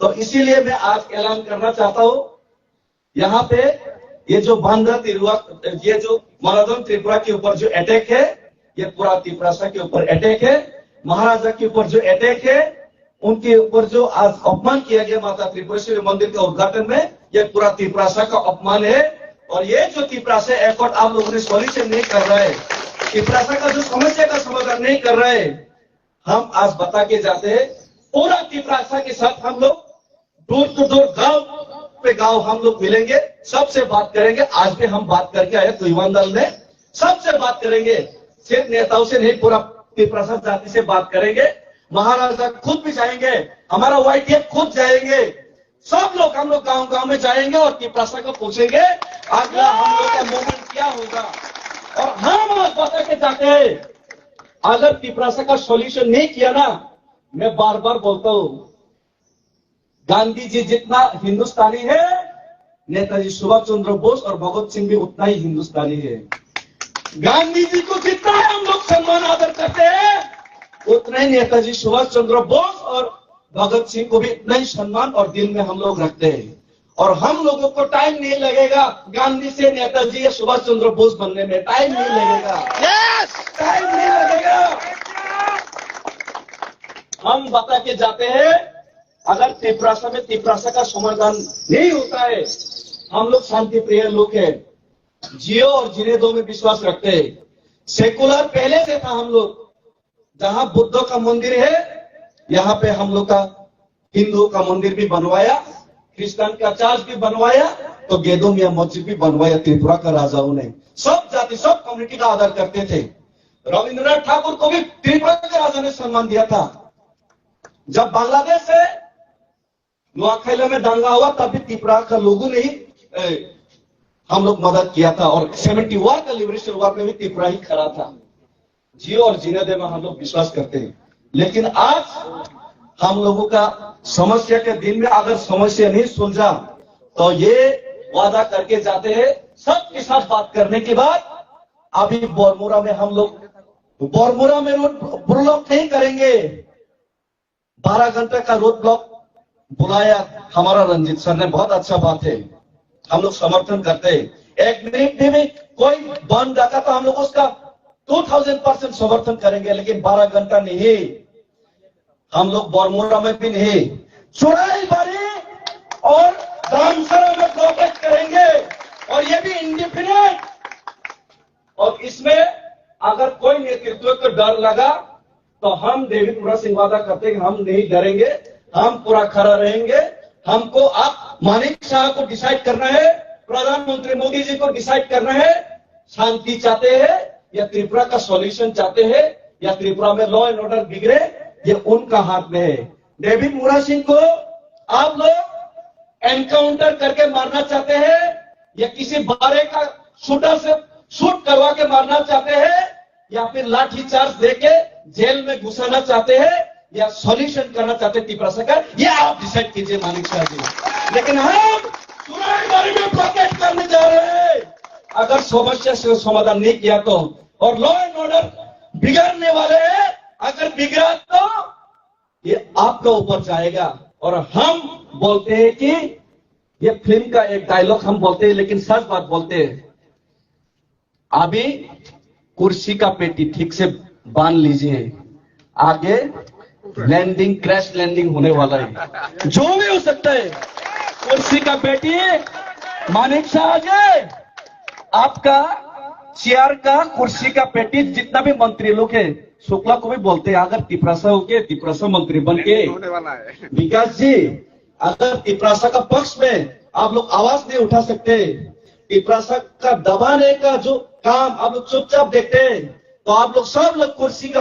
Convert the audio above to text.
तो इसीलिए मैं आज ऐलान करना चाहता हूं, यहाँ पे ये जो बांद्रा त्रिपुरा, ये जो मरादन त्रिपुरा के ऊपर जो अटैक है, ये पूरा त्रिपुरा के ऊपर अटैक है। महाराजा के ऊपर जो अटैक है, उनके ऊपर जो आज अपमान किया गया माता त्रिपुरेश्वरी मंदिर का उद्घाटन में, ये पूरा त्रिपुरा का अपमान है। और ये जो त्रिपुरा एफर्ट आप लोगों ने सॉल्यूशन नहीं कर रहा है, त्रिपुरा का जो समस्या का समाधान नहीं कर रहे, हम आज बता के जाते हैं। पूरा त्रिपुरा के साथ हम लोग दूर टू दूर, गांव पे गांव हम लोग मिलेंगे, सबसे बात करेंगे। आज भी हम बात करके आए कुईवान दल ने, सबसे बात करेंगे, सिर्फ नेताओं से नहीं, पूरा त्रिपुरा जाति से बात करेंगे। महाराजा खुद भी जाएंगे, हमारा YTF खुद जाएंगे, सब लोग हम लोग गांव गांव में जाएंगे और त्रिपुरा को पूछेंगे अगला हम लोग का मूवमेंट क्या होगा। और हम आज बता के जाते हैं, अगर त्रिपुरा का सॉल्यूशन नहीं किया ना, मैं बार बार बोलता हूं, गांधी जी जितना हिंदुस्तानी है, नेताजी सुभाष चंद्र बोस और भगत सिंह भी उतना ही हिंदुस्तानी है। गांधी जी को जितना हम लोग सम्मान आदर करते हैं, उतना ही नेताजी सुभाष चंद्र बोस और भगत सिंह को भी इतना ही सम्मान और दिल में हम लोग रखते हैं। और हम लोगों को टाइम नहीं लगेगा गांधी से नेताजी या सुभाष चंद्र बोस बनने में, टाइम नहीं लगेगा, टाइम नहीं लगेगा। हम बता के जाते हैं, अगर त्रिपुरा में त्रिपुरा का समाधान नहीं होता है, हम लोग शांति प्रिय लोग हैं, जियो और जीने दो में विश्वास रखते हैं। सेकुलर पहले से था हम लोग, जहां बुद्ध का मंदिर है, यहाँ पे हम लोग का हिंदू का मंदिर भी बनवाया, क्रिश्चियन का चर्च भी बनवाया, तो गेदो मियां मस्जिद भी बनवाया त्रिपुरा का राजाओं ने। सब जाति सब कम्युनिटी का आदर करते थे। रविंद्रनाथ ठाकुर को भी त्रिपुरा के राजा ने सम्मान दिया था। जब बांग्लादेश से नुआखाई में दंगा हुआ, तभी त्रिपुरा का लोगों ने ही हम लोग मदद किया था। और 70 वार का लिबरेशन वार में भी त्रिपुरा ही खड़ा था। जियो और जीने दे में हम लोग विश्वास करते हैं। लेकिन आज हम लोगों का समस्या के दिन में अगर समस्या नहीं सुलझा, तो ये वादा करके जाते हैं, सबके साथ बात करने के बाद अभी बोरमुरा में हम लोग रोड ब्लॉक नहीं करेंगे। 12 घंटे का रोड ब्लॉक बुलाया हमारा रंजीत सर ने, बहुत अच्छा बात है, हम लोग समर्थन करते हैं। 1 मिनट में कोई बन जाता तो हम लोग उसका 2000% समर्थन करेंगे, लेकिन 12 घंटा नहीं। हम लोग बोरमुरा में भी नहीं, चुराई बारी और रामसरा में प्रोटेस्ट करेंगे, और ये भी इंडिपेंडेंट। और इसमें अगर कोई नेतृत्व को डर लगा, तो हम देवीपुरा सिंह वादा करते हैं, हम नहीं डरेंगे, हम पूरा खड़ा रहेंगे। हमको आप मानिक शाह को डिसाइड करना है, प्रधानमंत्री मोदी जी को डिसाइड करना है, शांति चाहते हैं या त्रिपुरा का सॉल्यूशन चाहते हैं, या त्रिपुरा में लॉ एंड ऑर्डर बिगड़े, ये उनका हाथ में है। डेविड मुरा सिंह को आप लोग एनकाउंटर करके मारना चाहते हैं, या किसी बारे का शूटर से शूट करवा के मारना चाहते हैं, या फिर लाठी चार्ज देके जेल में घुसाना चाहते हैं, या सॉल्यूशन करना चाहते हैं त्रिपुरा सरकार, ये आप डिसाइड कीजिए मानिक शाह जी। लेकिन हम चुनाव बारे में प्रोटेस्ट करने जा रहे हैं। अगर समस्या से समाधान नहीं किया तो, और लॉ एंड ऑर्डर बिगड़ने वाले हैं, अगर बिगड़ा तो ये आपका ऊपर जाएगा। और हम बोलते हैं कि ये फिल्म का एक डायलॉग हम बोलते हैं, लेकिन सच बात बोलते हैं, अभी कुर्सी का पेटी ठीक से बांध लीजिए, आगे लैंडिंग, क्रैश लैंडिंग होने वाला है, जो भी हो सकता है। कुर्सी का पेटी मानिक शाह आगे, आपका चेयर का कुर्सी का पेटी, जितना भी मंत्री लोग है, शुक्ला को भी बोलते हैं, अगर त्रिपुरा होके त्रिपुरा मंत्री बन के विकास जी, अगर त्रिपुरा का पक्ष में आप लोग आवाज नहीं उठा सकते, त्रिपुरा का दबाने का जो काम आप लोग चुपचाप देखते हैं, तो आप लोग सब लोग कुर्सी का